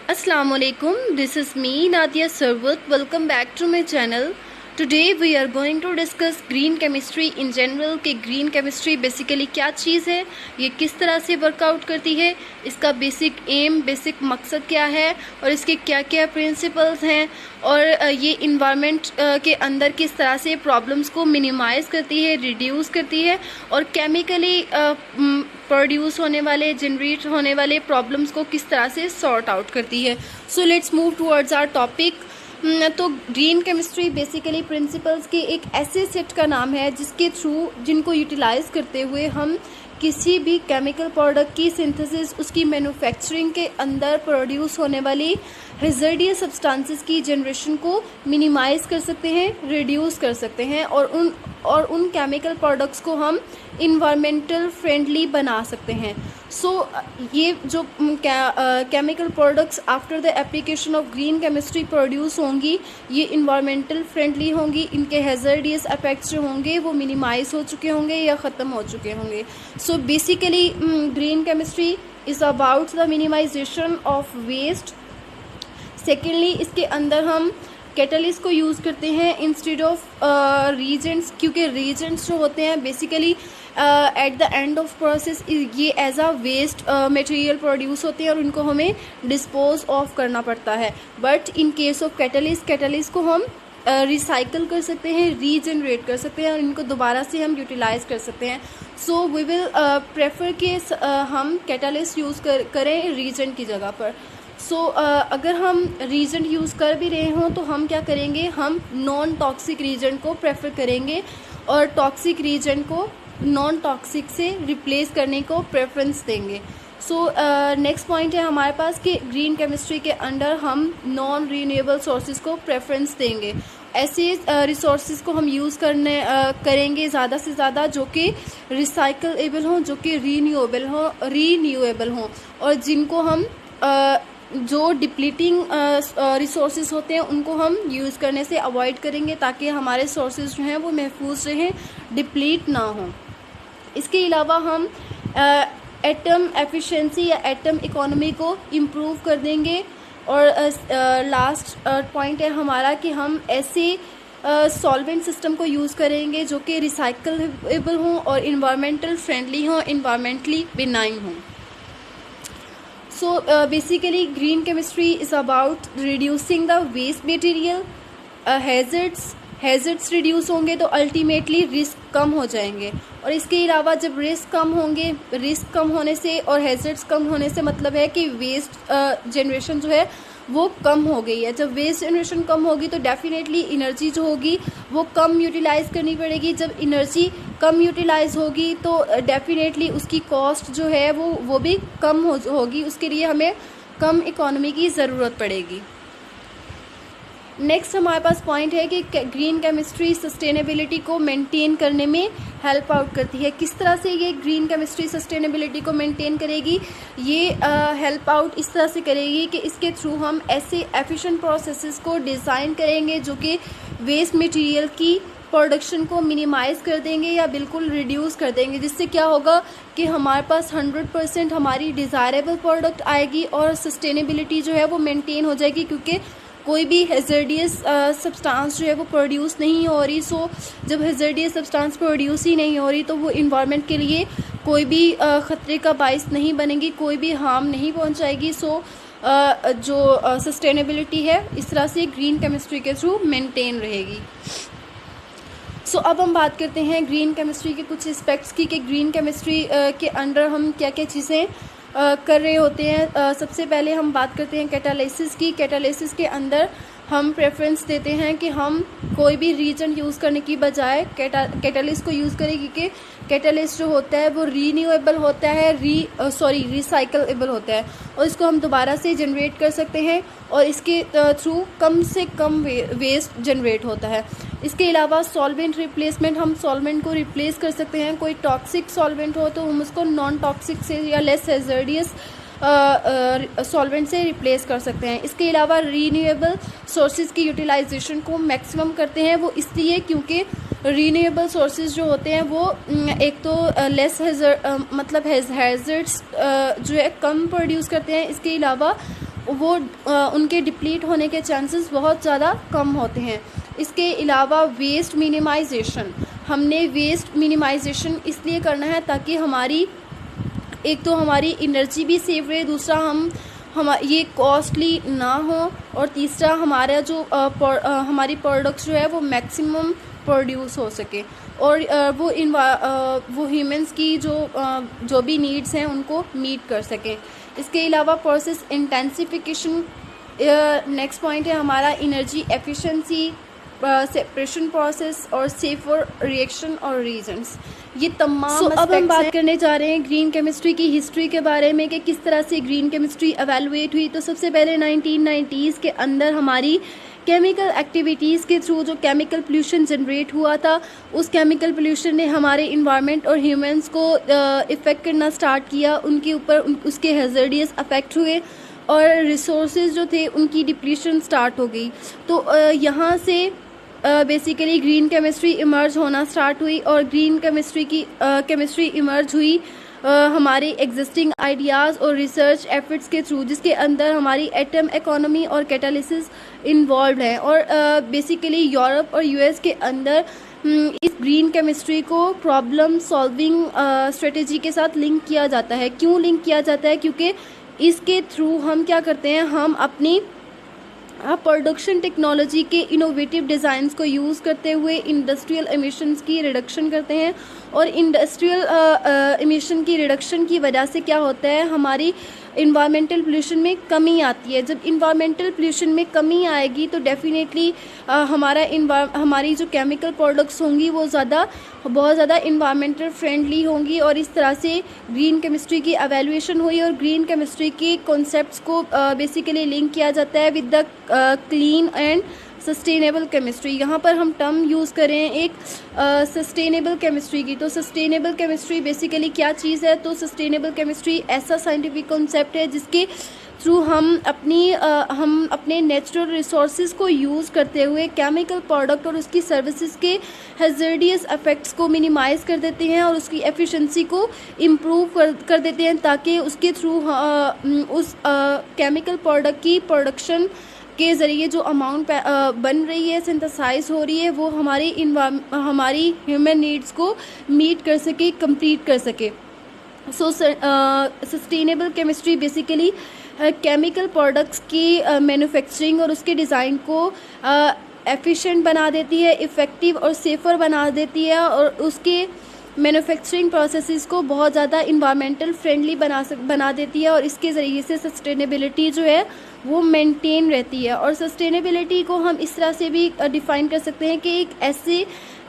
Assalamualaikum. This is me Nadia Sarwat. Welcome back to my channel. Today we are going to discuss green chemistry in general कि green chemistry basically क्या चीज़ है, ये किस तरह से workout करती है, इसका बेसिक एम बेसिक मकसद क्या है और इसके क्या क्या प्रिंसिपल्स हैं और ये इन्वायरमेंट के अंदर किस तरह से प्रॉब्लम्स को मिनिमाइज़ करती है, रिड्यूस करती है और केमिकली प्रोड्यूस होने वाले जनरेट होने वाले प्रॉब्लम्स को किस तरह से सॉर्ट आउट करती है। So let's move towards our topic. तो ग्रीन केमिस्ट्री बेसिकली प्रिंसिपल्स के एक ऐसे सेट का नाम है जिसके थ्रू जिनको यूटिलाइज करते हुए हम किसी भी केमिकल प्रोडक्ट की सिंथेसिस उसकी मैन्युफैक्चरिंग के अंदर प्रोड्यूस होने वाली हैज़ार्डियस सब्सटेंसेस की जनरेशन को मिनिमाइज कर सकते हैं, रिड्यूस कर सकते हैं और उन केमिकल प्रोडक्ट्स को हम इन्वायरमेंटल फ्रेंडली बना सकते हैं। सो ये जो chemical products after the application of green chemistry produce होंगी ये इन्वायरमेंटल फ्रेंडली होंगी, इनके हैज़ार्डियस इफेक्ट्स जो होंगे वो मिनिमाइज हो चुके होंगे या ख़त्म हो चुके होंगे। So basically green chemistry is about the minimization of waste. Secondly इसके अंदर हम कैटलिस्ट को यूज़ करते हैं इंस्टेड ऑफ रीजेंट्स, क्योंकि रीजेंट्स जो होते हैं basically at the end of process ये as a waste material produce होते हैं और उनको हमें डिस्पोज ऑफ करना पड़ता है। But in case of catalyst को हम रिसाइकल कर सकते हैं, रीजनरेट कर सकते हैं और इनको दोबारा से हम यूटिलाइज कर सकते हैं। सो वी विल प्रेफर कि हम कैटलिस्ट यूज़ करें रीजेंट की जगह पर। सो अगर हम रीजेंट यूज़ कर भी रहे हों तो हम क्या करेंगे, हम नॉन टॉक्सिक रीजेंट को प्रेफर करेंगे और टॉक्सिक रीजेंट को नॉन टॉक्सिक से रिप्लेस करने को प्रेफरेंस देंगे। सो नेक्स्ट पॉइंट है हमारे पास कि ग्रीन केमिस्ट्री के अंडर हम नॉन रीन्यूएबल सोर्सेज को प्रेफरेंस देंगे। ऐसे रिसोर्सेज को हम यूज़ करेंगे ज़्यादा से ज़्यादा जो कि रिसाइकलेबल हों, जो कि रीन्यूएबल हों और जिनको हम जो डिप्लीटिंग रिसोर्सेज होते हैं उनको हम यूज़ करने से अवॉइड करेंगे ताकि हमारे सोर्सेज जो हैं वो महफूज रहें, डिप्लीट ना हों। इसके अलावा हम एटम एफिशिएंसी या एटम इकोनॉमी को इम्प्रूव कर देंगे और लास्ट पॉइंट है हमारा कि हम ऐसे सॉल्वेंट सिस्टम को यूज़ करेंगे जो कि रिसाइकलेबल हों और इन्वायरमेंटल फ्रेंडली हों, इन्वायरमेंटली बिनाइन हों। So basically green chemistry is about reducing the waste material, hazards reduce होंगे तो अल्टीमेटली रिस्क कम हो जाएंगे और इसके अलावा जब रिस्क कम होंगे, रिस्क कम होने से और हैज़र्ड्स कम होने से मतलब है कि वेस्ट जनरेशन जो है वो कम हो गई है। जब वेस्ट जनरेशन कम होगी तो डेफिनेटली एनर्जी जो होगी वो कम यूटिलाइज करनी पड़ेगी। जब एनर्जी कम यूटिलाइज होगी तो डेफिनेटली उसकी कॉस्ट जो है वो भी कम होगी, उसके लिए हमें कम इकोनॉमी की ज़रूरत पड़ेगी। नेक्स्ट हमारे पास पॉइंट है कि ग्रीन केमिस्ट्री सस्टेनेबिलिटी को मेंटेन करने में हेल्प आउट करती है। किस तरह से ये ग्रीन केमिस्ट्री सस्टेनेबिलिटी को मेंटेन करेगी, ये हेल्प आउट इस तरह से करेगी कि इसके थ्रू हम ऐसे एफिशिएंट प्रोसेसेस को डिज़ाइन करेंगे जो कि वेस्ट मटेरियल की प्रोडक्शन को मिनिमाइज़ कर देंगे या बिल्कुल रिड्यूस कर देंगे, जिससे क्या होगा कि हमारे पास 100% हमारी डिज़ायरेबल प्रोडक्ट आएगी और सस्टेनेबिलिटी जो है वो मेंटेन हो जाएगी क्योंकि कोई भी हैज़ार्डियस सब्सटेंस जो है वो प्रोड्यूस नहीं हो रही। सो जब हैज़ार्डियस सब्सटेंस प्रोड्यूस ही नहीं हो रही तो वो इन्वायरमेंट के लिए कोई भी ख़तरे का बाइस नहीं बनेगी, कोई भी हार्म नहीं पहुंचाएगी। सो जो सस्टेनेबिलिटी है इस तरह से ग्रीन केमिस्ट्री के थ्रू मेंटेन रहेगी। सो अब हम बात करते हैं ग्रीन केमिस्ट्री के कुछ एस्पेक्ट्स की कि ग्रीन केमिस्ट्री के अंडर हम क्या क्या चीज़ें कर रहे होते हैं। सबसे पहले हम बात करते हैं कैटालिसिस की। कैटालिसिस के अंदर हम प्रेफरेंस देते हैं कि हम कोई भी रीजन यूज़ करने की बजाय कैटालिस्ट को यूज़ करें क्योंकि कैटालिस्ट जो होता है वो रीन्यूएबल होता है, रिसाइकलेबल होता है और इसको हम दोबारा से जनरेट कर सकते हैं और इसके थ्रू कम से कम वेस्ट जनरेट होता है। इसके अलावा सॉल्वेंट रिप्लेसमेंट, हम सॉल्वेंट को रिप्लेस कर सकते हैं। कोई टॉक्सिक सॉल्वेंट हो तो हम उसको नॉन टॉक्सिक से या लेस हैज़ार्डियस सॉल्वेंट से रिप्लेस कर सकते हैं। इसके अलावा रीन्यूएबल सोर्सेज की यूटिलाइजेशन को मैक्सिमम करते हैं, वो इसलिए क्योंकि रीन्यूएबल सोर्सेज जो होते हैं वो एक तो लेस हैज़र्ड्स जो है कम प्रोड्यूस करते हैं। इसके अलावा वो उनके डिप्लीट होने के चांसेस बहुत ज़्यादा कम होते हैं। इसके अलावा वेस्ट मिनिमाइजेशन, हमने वेस्ट मिनिमाइजेशन इसलिए करना है ताकि हमारी एक तो हमारी एनर्जी भी सेव रहे, दूसरा हम ये कॉस्टली ना हो, और तीसरा हमारा जो हमारी प्रोडक्ट्स जो है वो मैक्सिमम प्रोड्यूस हो सके, और वो ह्यूमंस की जो भी नीड्स हैं उनको मीट कर सकें। इसके अलावा प्रोसेस इंटेंसिफिकेशन नेक्स्ट पॉइंट है हमारा, एनर्जी एफिशिएंसी, सेपरेशन प्रोसेस और सेफर रिएक्शन और रीजंस, ये तमाम अब हम बात करने जा रहे हैं ग्रीन केमिस्ट्री की हिस्ट्री के बारे में कि किस तरह से ग्रीन केमिस्ट्री एवेलुएट हुई। तो सबसे पहले 1990s के अंदर हमारी केमिकल एक्टिविटीज़ के थ्रू जो केमिकल पोल्यूशन जनरेट हुआ था, उस केमिकल पोल्यूशन ने हमारे इन्वायरमेंट और ह्यूमंस को इफ़ेक्ट करना स्टार्ट किया, उनके ऊपर उसके हैज़र्डियस अफेक्ट हुए और रिसोर्सेज जो थे उनकी डिप्लीशन स्टार्ट हो गई। तो यहाँ से बेसिकली ग्रीन केमिस्ट्री इमर्ज होना स्टार्ट हुई, और ग्रीन केमिस्ट्री इमर्ज हुई हमारे एग्जिस्टिंग आइडियाज़ और रिसर्च एफर्ट्स के थ्रू, जिसके अंदर हमारी एटम इकोनॉमी और कैटालिसिस इन्वॉल्व है। और बेसिकली यूरोप और यूएस के अंदर इस ग्रीन केमिस्ट्री को प्रॉब्लम सॉल्विंग स्ट्रेटेजी के साथ लिंक किया जाता है। क्यों लिंक किया जाता है? क्योंकि इसके थ्रू हम क्या करते हैं, हम अपनी प्रोडक्शन टेक्नोलॉजी के इनोवेटिव डिज़ाइंस को यूज़ करते हुए इंडस्ट्रियल एमिशंस की रिडक्शन करते हैं, और इंडस्ट्रियल एमिशन की रिडक्शन की वजह से क्या होता है, हमारी इन्वायरमेंटल पोल्यूशन में कमी आती है। जब इन्वायरमेंटल पोल्यूशन में कमी आएगी तो डेफिनेटली हमारी जो केमिकल प्रोडक्ट्स होंगी वो बहुत ज़्यादा इन्वायरमेंटल फ्रेंडली होंगी, और इस तरह से ग्रीन केमिस्ट्री की एवेल्यूएशन हुई, और ग्रीन केमिस्ट्री के कॉन्सेप्ट्स को बेसिकली लिंक किया जाता है with the clean and sustainable chemistry. यहाँ पर हम टर्म यूज़ करें एक सस्टेनेबल केमिस्ट्री की, तो सस्टेनेबल केमिस्ट्री बेसिकली क्या चीज़ है? तो सस्टेनेबल केमिस्ट्री ऐसा साइंटिफिक कॉन्सेप्ट है जिसके थ्रू हम अपने नेचुरल रिसोर्सेज को यूज़ करते हुए केमिकल प्रोडक्ट और उसकी सर्विसेज के हैज़र्डियस इफेक्ट्स को मिनिमाइज़ कर देते हैं और उसकी एफिशिएंसी को इम्प्रूव कर देते हैं, ताकि उसके थ्रू उस केमिकल प्रोडक्ट की प्रोडक्शन के ज़रिए जो अमाउंट बन रही है, सिंथेसाइज हो रही है, वो हमारी ह्यूमन नीड्स को मीट कर सके, कंप्लीट कर सके। सो sustainable chemistry basically chemical products की मैन्युफैक्चरिंग और उसके डिज़ाइन को एफिशिएंट बना देती है, इफ़ेक्टिव और सेफ़र बना देती है, और उसके मैन्युफैक्चरिंग प्रोसेसेस को बहुत ज़्यादा इन्वायरमेंटल फ्रेंडली बना देती है, और इसके ज़रिए से सस्टेनेबिलिटी जो है वो मेंटेन रहती है। और सस्टेनेबिलिटी को हम इस तरह से भी डिफ़ाइन कर सकते हैं कि एक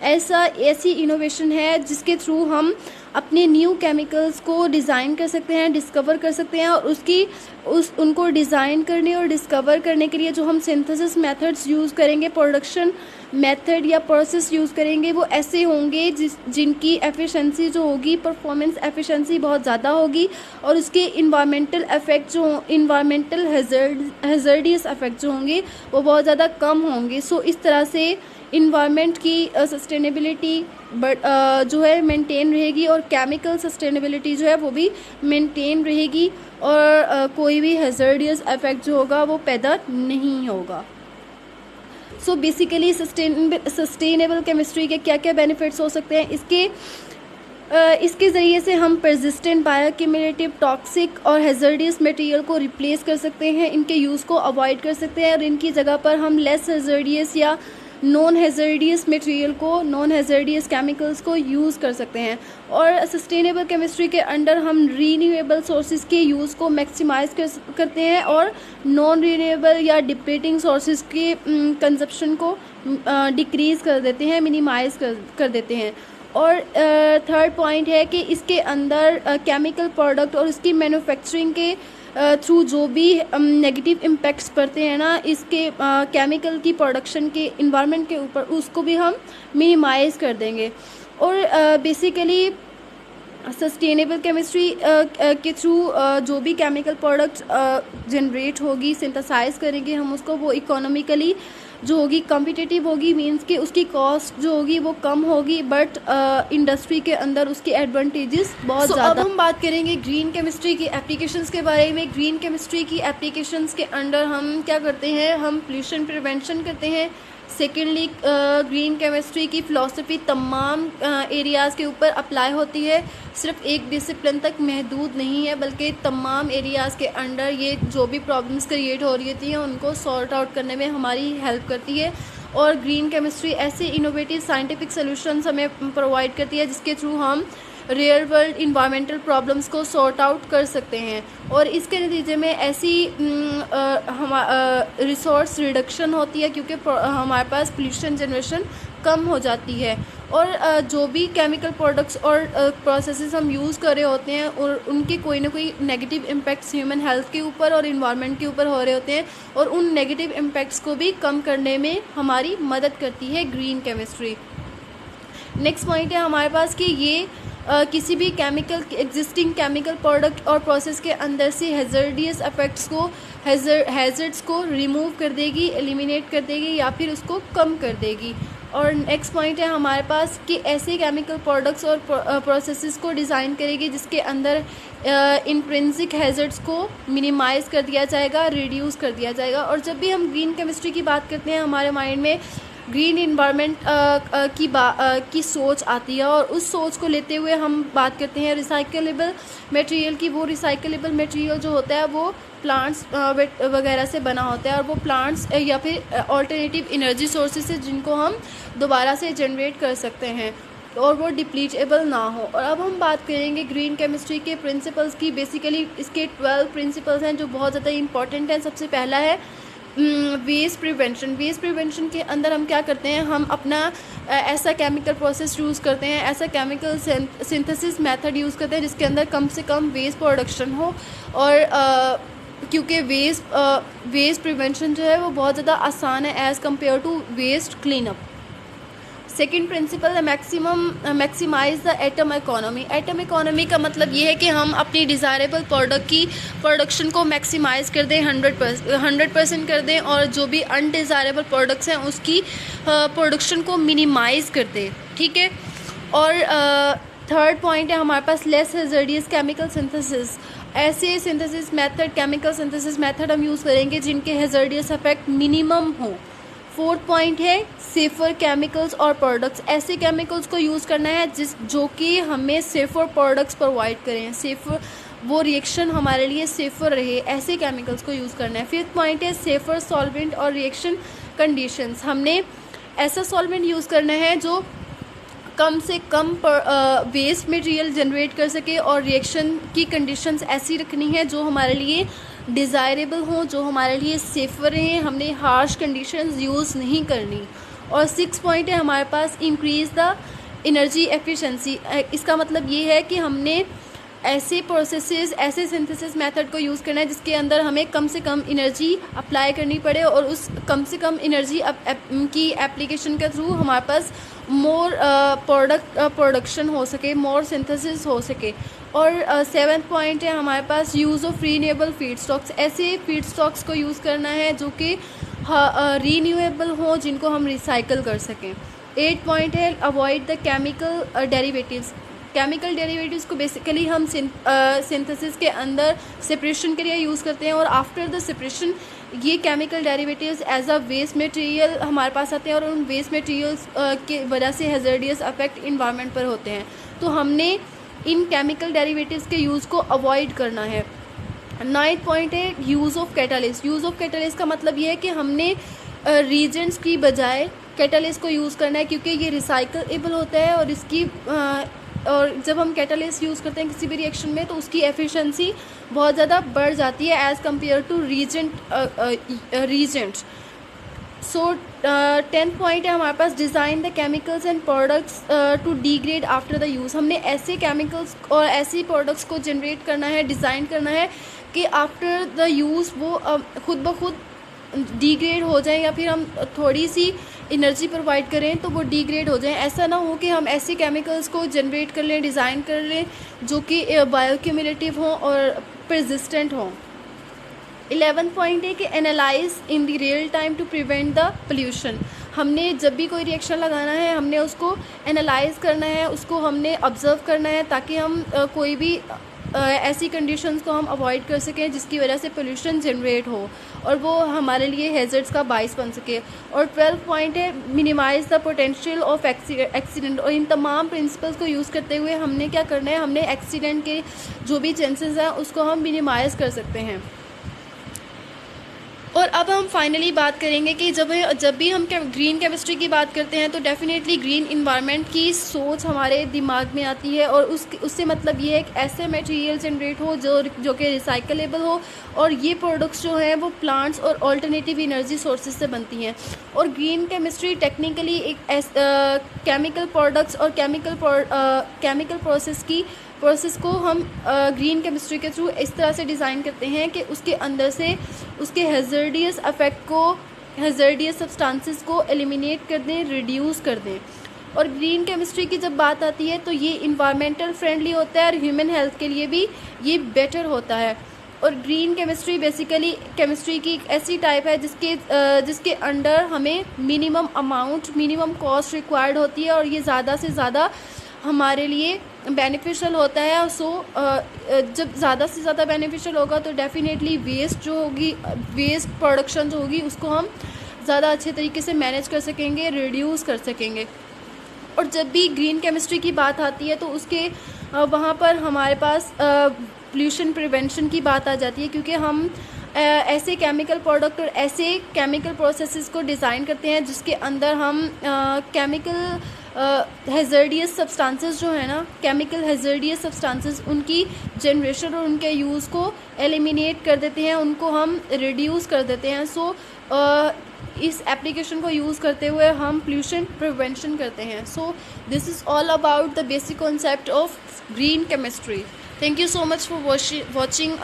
ऐसी इनोवेशन है जिसके थ्रू हम अपने न्यू केमिकल्स को डिज़ाइन कर सकते हैं, डिस्कवर कर सकते हैं, और उनको डिज़ाइन करने और डिस्कवर करने के लिए जो हम सिंथेसिस मेथड्स यूज़ करेंगे, प्रोडक्शन मेथड या प्रोसेस यूज़ करेंगे, वो ऐसे होंगे जिनकी एफिशिएंसी जो होगी, परफॉर्मेंस एफिशिएंसी बहुत ज़्यादा होगी, और उसके इन्वायरमेंटल इफेक्ट इन्वायरमेंटल हैज़र्डियस इफेक्ट जो होंगे वो बहुत ज़्यादा कम होंगे। सो इस तरह से इन्वायरमेंट की सस्टेनेबिलिटी जो है मेंटेन रहेगी, और केमिकल सस्टेनेबिलिटी जो है वो भी मेंटेन रहेगी, और कोई भी हैज़र्डियस इफेक्ट जो होगा वो पैदा नहीं होगा। सो बेसिकली सस्टेनेबल केमिस्ट्री के क्या क्या बेनिफिट्स हो सकते हैं? इसके ज़रिए से हम परसिस्टेंट, बायोक्यूमुलेटिव, टॉक्सिक और हैज़र्डियस मटेरियल को रिप्लेस कर सकते हैं, इनके यूज़ को अवॉइड कर सकते हैं, और इनकी जगह पर हम लेस हैज़र्डियस या नॉन हैज़र्डियस मटेरियल को, नॉन हैज़र्डियस केमिकल्स को यूज़ कर सकते हैं। और सस्टेनेबल केमिस्ट्री के अंडर हम रीन्यूएबल सोर्सेज के यूज़ को मैक्सिमाइज़ करते हैं, और नॉन रीन्यूएबल या डिप्लीटिंग सोर्सेज के कंजप्शन को डिक्रीज़ कर देते हैं, मिनिमाइज़ कर देते हैं। और थर्ड पॉइंट है कि इसके अंदर केमिकल प्रोडक्ट और इसकी मैन्युफैक्चरिंग के थ्रू जो भी नेगेटिव इम्पैक्ट्स पड़ते हैं ना इसके केमिकल की प्रोडक्शन के इन्वायरमेंट के ऊपर, उसको भी हम मिनिमाइज़ कर देंगे। और बेसिकली सस्टेनेबल केमिस्ट्री के थ्रू जो भी केमिकल प्रोडक्ट जनरेट होगी, सिंथेसाइज करेंगे हम उसको, वो इकोनॉमिकली जो होगी कॉम्पिटिटिव होगी, मीन्स कि उसकी कॉस्ट जो होगी वो कम होगी, बट इंडस्ट्री के अंदर उसके एडवांटेजेस बहुत ज़्यादा। अब हम बात करेंगे ग्रीन केमिस्ट्री की एप्लीकेशंस के बारे में। ग्रीन केमिस्ट्री की एप्लीकेशंस के अंडर हम क्या करते हैं, हम पोल्यूशन प्रिवेंशन करते हैं। सेकेंडली, ग्रीन केमिस्ट्री की फ़िलासफ़ी तमाम एरियाज़ के ऊपर अप्लाई होती है, सिर्फ एक डिसिप्लिन तक महदूद नहीं है, बल्कि तमाम एरियाज़ के अंडर ये जो भी प्रॉब्लम्स क्रिएट हो रही होती हैं उनको सॉर्ट आउट करने में हमारी हेल्प करती है। और ग्रीन केमिस्ट्री ऐसे इनोवेटिव साइंटिफिक सॉल्यूशंस हमें प्रोवाइड करती है जिसके थ्रू हम रियल वर्ल्ड इन्वायरमेंटल प्रॉब्लम्स को सॉर्ट आउट कर सकते हैं, और इसके नतीजे में ऐसी रिसोर्स रिडक्शन होती है, क्योंकि हमारे पास पोल्यूशन जनरेशन कम हो जाती है। और जो भी केमिकल प्रोडक्ट्स और प्रोसेसेस हम यूज़ कर रहे होते हैं और उनके कोई ना कोई नेगेटिव इम्पैक्ट्स ह्यूमन हेल्थ के ऊपर और इन्वायरमेंट के ऊपर हो रहे होते हैं, और उन नेगेटिव इम्पैक्ट्स को भी कम करने में हमारी मदद करती है ग्रीन केमिस्ट्री। नेक्स्ट पॉइंट है हमारे पास कि ये किसी भी एग्जिस्टिंग केमिकल प्रोडक्ट और प्रोसेस के अंदर से हैज़र्डियस इफेक्ट्स को हैज़र्ड्स को रिमूव कर देगी, एलिमिनेट कर देगी या फिर उसको कम कर देगी। और नेक्स्ट पॉइंट है हमारे पास कि ऐसे केमिकल प्रोडक्ट्स और प्रोसेसेस को डिज़ाइन करेगी जिसके अंदर इंट्रिंसिक हैज़र्ड्स को मिनिमाइज़ कर दिया जाएगा, रिड्यूस कर दिया जाएगा। और जब भी हम ग्रीन केमिस्ट्री की बात करते हैं हमारे माइंड में ग्रीन इन्वायरमेंट की सोच आती है, और उस सोच को लेते हुए हम बात करते हैं रिसाइकलेबल मटेरियल की। वो रिसाइकलेबल मटेरियल जो होता है वो प्लांट्स वगैरह से बना होता है, और वो प्लांट्स या फिर ऑल्टरनेटिव एनर्जी सोर्सेज से जिनको हम दोबारा से जनरेट कर सकते हैं और वो डिप्लीटेबल ना हो। और अब हम बात करेंगे ग्रीन केमिस्ट्री के प्रिंसिपल्स की। बेसिकली इसके 12 प्रिंसिपल्स हैं जो बहुत ज़्यादा इंपॉर्टेंट हैं। सबसे पहला है वेस्ट प्रिवेंशन। वेस्ट प्रिवेंशन के अंदर हम क्या करते हैं, हम अपना ऐसा केमिकल प्रोसेस यूज़ करते हैं, ऐसा केमिकल सिंथेसिस मेथड यूज़ करते हैं जिसके अंदर कम से कम वेस्ट प्रोडक्शन हो। और क्योंकि वेस्ट प्रिवेंशन जो है वो बहुत ज़्यादा आसान है as compare to waste cleanup. Second principle है maximize the atom economy. Atom economy का मतलब ये है कि हम अपनी डिज़ायरेबल प्रोडक्ट की प्रोडक्शन को मैक्सिमाइज़ कर दें, 100% कर दें, और जो भी अनडिज़ायरेबल प्रोडक्ट्स हैं उसकी प्रोडक्शन को मिनिमाइज़ कर दें, ठीक है। और थर्ड पॉइंट है हमारे पास लेस हैज़र्डियस केमिकल सिंथेसिस। ऐसे synthesis method, chemical synthesis method हम यूज़ करेंगे जिनके हैज़र्डियस इफेक्ट मिनिमम हो। फोर्थ पॉइंट है सेफ़र केमिकल्स और प्रोडक्ट्स। ऐसे केमिकल्स को यूज़ करना है जो कि हमें सेफ़र प्रोडक्ट्स प्रोवाइड करें, सेफ़र वो रिएक्शन हमारे लिए सेफ़र रहे, ऐसे केमिकल्स को यूज़ करना है। फिफ्थ पॉइंट है सेफ़र सॉल्वेंट और रिएक्शन कंडीशंस। हमने ऐसा सॉल्वेंट यूज़ करना है जो कम से कम वेस्ट मटेरियल जनरेट कर सके, और रिएक्शन की कंडीशंस ऐसी रखनी है जो हमारे लिए डिज़ायरेबल हो, जो हमारे लिए सेफ़र रहें। हमने हार्श कंडीशंस यूज़ नहीं करनी। और सिक्स पॉइंट है हमारे पास इंक्रीज़ द एनर्जी एफिशिएंसी। इसका मतलब ये है कि हमने ऐसे प्रोसेसेस, ऐसे सिंथेसिस मेथड को यूज़ करना है जिसके अंदर हमें कम से कम एनर्जी अप्लाई करनी पड़े, और उस कम से कम एनर्जी की एप्लीकेशन के थ्रू हमारे पास मोर प्रोडक्शन हो सके, मोर सिंथेसिस हो सके। और सेवन्थ पॉइंट है हमारे पास use of renewable feed stocks. ऐसे फीड स्टॉक्स को यूज़ करना है जो कि रीन्यूएबल हो, जिनको हम रिसाइकल कर सकें। 8 पॉइंट है avoid the chemical derivatives. Chemical derivatives को बेसिकली हम सिंथेसिस के अंदर सेपरेशन के लिए यूज़ करते हैं, और आफ्टर द सेपरेशन ये chemical derivatives as a waste material हमारे पास आते हैं, और उन वेस्ट मटेरियल्स के वजह से हैज़र्डियस इफेक्ट इन्वायरमेंट पर होते हैं। तो हमने इन केमिकल डेरिवेटिव्स के यूज़ को अवॉइड करना है। 9th पॉइंट है use of catalyst. Use of catalyst का मतलब ये है कि हमने रीजेंट्स की बजाय कैटालिस्ट को यूज़ करना है, क्योंकि ये रिसाइकलेबल होता है, और इसकी और जब हम कैटालिस्ट यूज़ करते हैं किसी भी रिएक्शन में तो उसकी एफिशिएंसी बहुत ज़्यादा बढ़ जाती है as compare to reagents. So 10th point है हमारे पास design the chemicals and products to degrade after the use. हमने ऐसे केमिकल्स और ऐसी प्रोडक्ट्स को जनरेट करना है, डिज़ाइन करना है कि आफ्टर द यूज़ वो खुद ब खुद डिग्रेड हो जाए, या फिर हम थोड़ी सी एनर्जी प्रोवाइड करें तो वो डिग्रेड हो जाए। ऐसा ना हो कि हम ऐसे केमिकल्स को जनरेट कर लें, डिज़ाइन कर लें जो कि बायोक्यूमुलेटिव हों और परसिस्टेंट हों। 11 पॉइंट है कि analyse in the real time to prevent the pollution. हमने जब भी कोई रिएक्शन लगाना है हमने उसको एनालाइज करना है, उसको हमने ऑब्ज़र्व करना है ताकि हम कोई भी ऐसी कंडीशंस को हम अवॉइड कर सकें जिसकी वजह से पोल्यूशन जनरेट हो और वो हमारे लिए हैज़र्ड्स का बाइस बन सके। और 12 पॉइंट है minimise the potential of accident. और इन तमाम प्रिंसिपल्स को यूज़ करते हुए हमने क्या करना है, हमने एक्सीडेंट के जो भी चांसेस हैं उसको हम मिनिमाइज़ कर सकते हैं। और अब हम फाइनली बात करेंगे कि जब भी हम ग्रीन केमिस्ट्री की बात करते हैं तो डेफ़िनेटली ग्रीन इन्वायरमेंट की सोच हमारे दिमाग में आती है और उससे मतलब ये है कि ऐसे मटेरियल जनरेट हो जो कि रिसाइकलेबल हो और ये प्रोडक्ट्स जो हैं वो प्लांट्स और अल्टरनेटिव एनर्जी सोर्सेज से बनती हैं। और ग्रीन केमिस्ट्री टेक्निकली एक केमिकल प्रोडक्ट्स और केमिकल प्रोसेस को हम ग्रीन केमिस्ट्री के थ्रू इस तरह से डिज़ाइन करते हैं कि उसके अंदर से उसके हैज़र्डियस इफ़ेक्ट को, हैज़र्डियस सब्सटेंसेस को एलिमिनेट कर दें, रिड्यूस कर दें। और ग्रीन केमिस्ट्री की जब बात आती है तो ये इन्वायरमेंटल फ्रेंडली होता है और ह्यूमन हेल्थ के लिए भी ये बेटर होता है। और ग्रीन केमिस्ट्री बेसिकली केमिस्ट्री की एक ऐसी टाइप है जिसके अंडर हमें मिनिमम कॉस्ट रिक्वायर्ड होती है और ये ज़्यादा से ज़्यादा हमारे लिए बेनिफिशियल होता है। सो जब ज़्यादा से ज़्यादा बेनिफिशियल होगा तो डेफ़िनेटली वेस्ट प्रोडक्शन जो होगी उसको हम ज़्यादा अच्छे तरीके से मैनेज कर सकेंगे, रिड्यूस कर सकेंगे। और जब भी ग्रीन केमिस्ट्री की बात आती है तो उसके वहाँ पर हमारे पास पोल्यूशन प्रिवेंशन की बात आ जाती है, क्योंकि हम ऐसे केमिकल प्रोडक्ट और ऐसे केमिकल प्रोसेसेस को डिज़ाइन करते हैं जिसके अंदर हम केमिकल हैज़र्डियस सब्सटेंसेस जो है ना, केमिकल हैज़र्डियस सब्सटेंसेस उनकी जनरेशन और उनके यूज़ को एलिमिनेट कर देते हैं, उनको हम रिड्यूस कर देते हैं। सो इस एप्लीकेशन को यूज़ करते हुए हम पोल्यूशन प्रिवेंशन करते हैं। So this is all about the basic concept of green chemistry. Thank you so much for watching.